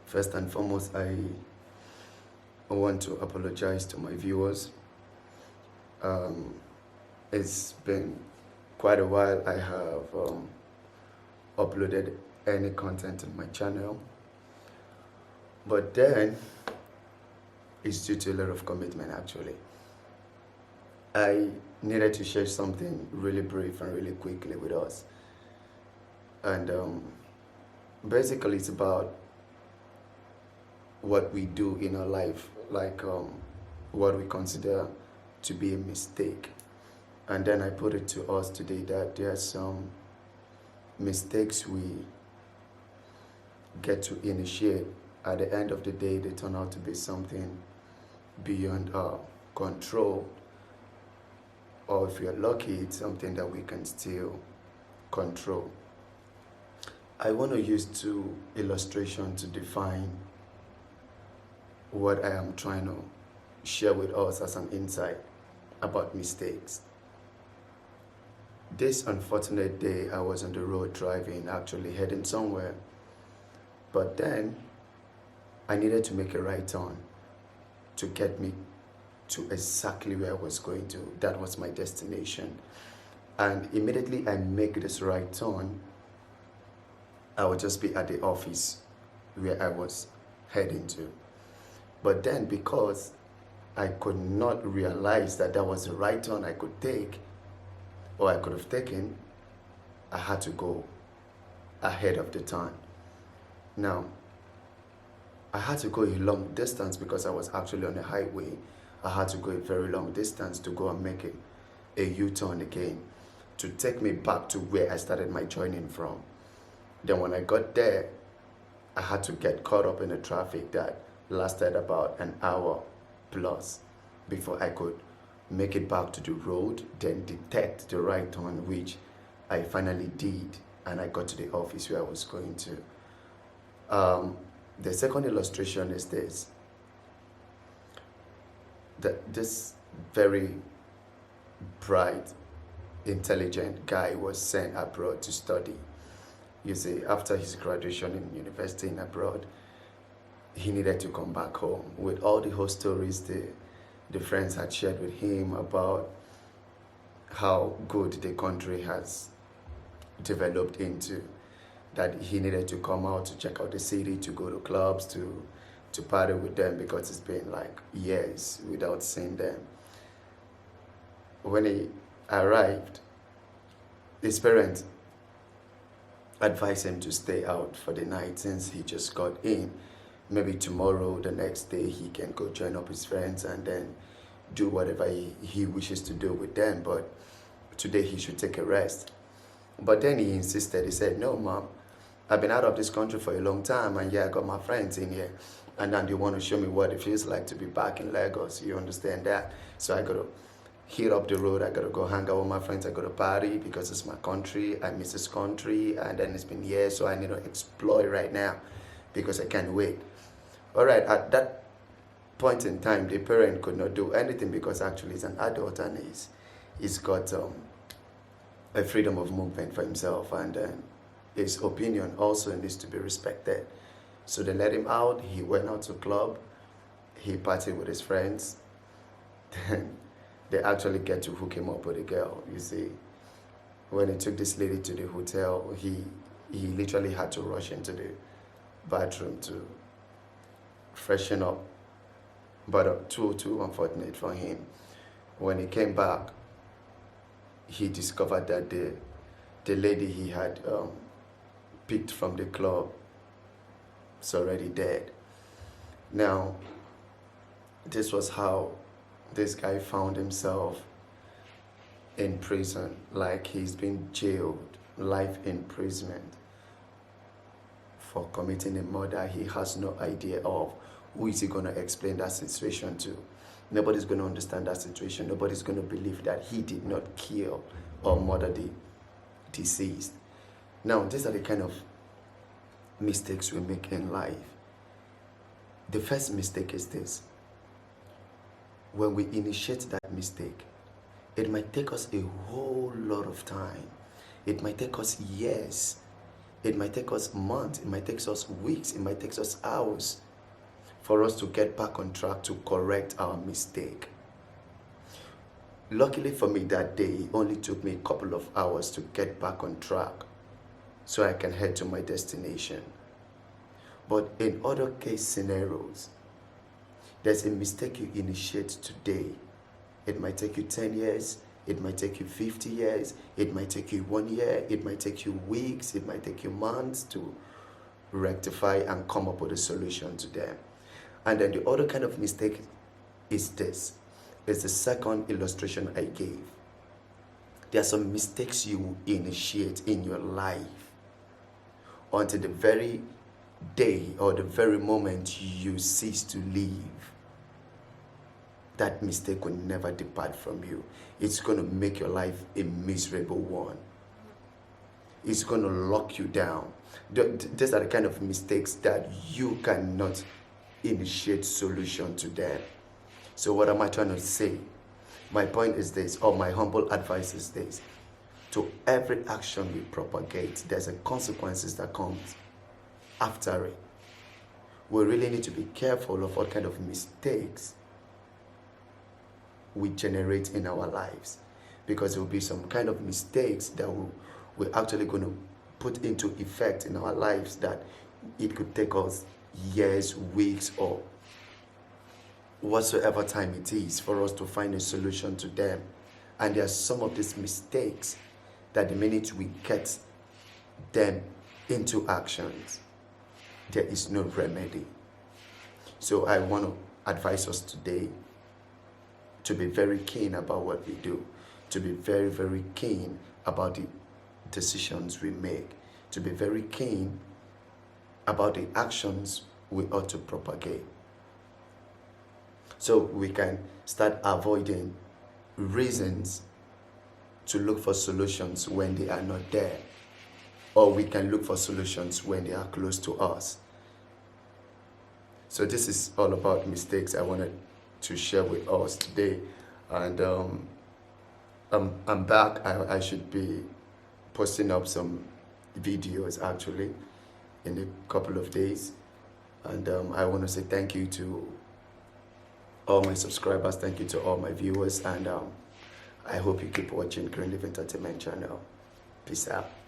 First and foremost, I want to apologize to my viewers. Um, it's been quite a while I have uploaded any content on my channel, but then it's due to a lot of commitment actually. I needed to share something really brief and really quickly with us, and basically it's about what we do in our life, like what we consider to be a mistake. And then I put it to us today that there are some mistakes we get to initiate. At the end of the day, they turn out to be something beyond our control, or if we are lucky, it's something that we can still control. I want to use two illustrations to define what I am trying to share with us as an insight about mistakes. This unfortunate day, I was on the road driving, actually heading somewhere, but then I needed to make a right turn to get me to exactly where I was going to. That was my destination. And immediately I make this right turn, I would just be at the office where I was heading to. But then because I could not realize that that was the right turn I could take, or I could have taken, I had to go ahead of the turn. Now, I had to go a long distance because I was actually on a highway. I had to go a very long distance to go and make a U-turn again to take me back to where I started my journey from. Then when I got there, I had to get caught up in the traffic that lasted about an hour plus before I could make it back to the road, then detect the right turn, which I finally did, and I got to the office where I was going to. The second illustration is this. This very bright, intelligent guy was sent abroad to study. You see, after his graduation in university in abroad, he needed to come back home with all the whole stories the friends had shared with him about how good the country has developed into, that he needed to come out to check out the city, to go to clubs, to party with them, because it's been like years without seeing them. When he arrived, his parents advised him to stay out for the night since he just got in. Maybe tomorrow, the next day, he can go join up his friends and then do whatever he wishes to do with them. But today he should take a rest. But then he insisted. He said, "No, Mom, I've been out of this country for a long time, and yeah, I got my friends in here. And now they want to show me what it feels like to be back in Lagos. You understand that? So I got to hit up the road. I got to go hang out with my friends. I got to party because it's my country. I miss this country. And then it's been years, so I need to explore it right now because I can't wait." All right, at that point in time, the parent could not do anything because actually he's an adult and he's got a freedom of movement for himself, and his opinion also needs to be respected. So they let him out. He went out to club. He partied with his friends. Then they actually get to hook him up with a girl. You see, when he took this lady to the hotel, he literally had to rush into the bathroom to freshen up, but too unfortunate for him. When he came back, he discovered that the lady he had picked from the club is already dead. Now, this was how this guy found himself in prison, like he's been jailed, life imprisonment, for committing a murder he has no idea of. Who is he going to explain that situation to? Nobody's going to understand that situation. Nobody's going to believe that he did not kill or murder the deceased. Now, these are the kind of mistakes we make in life. The first mistake is this. When we initiate that mistake, it might take us a whole lot of time. It might take us years It might take us months, it might take us weeks, it might take us hours for us to get back on track to correct our mistake. Luckily for me that day, it only took me a couple of hours to get back on track so I can head to my destination. But in other case scenarios, there's a mistake you initiate today. It might take you 10 years, it might take you 50 years, it might take you 1 year, it might take you weeks, it might take you months to rectify and come up with a solution to them. And then the other kind of mistake is this. It's the second illustration I gave. There are some mistakes you initiate in your life until the very day or the very moment you cease to live. That mistake will never depart from you. It's going to make your life a miserable one. It's going to lock you down. These are the kind of mistakes that you cannot initiate solution to them. So what am I trying to say? My point is this, or my humble advice is this. To every action we propagate, there's a consequences that comes after it. We really need to be careful of what kind of mistakes we generate in our lives, because there will be some kind of mistakes that we're actually going to put into effect in our lives that it could take us years, weeks, or whatsoever time it is for us to find a solution to them. And there are some of these mistakes that the minute we get them into actions, there is no remedy. So I want to advise us today to be very keen about what we do, to be very, very keen about the decisions we make, to be very keen about the actions we ought to propagate, so we can start avoiding reasons to look for solutions when they are not there, or we can look for solutions when they are close to us. So this is all about mistakes I wanted to share with us today. And I'm back. I should be posting up some videos actually in a couple of days. And I want to say thank you to all my subscribers, thank you to all my viewers, and I hope you keep watching Greenleaf Entertainment Channel. Peace out.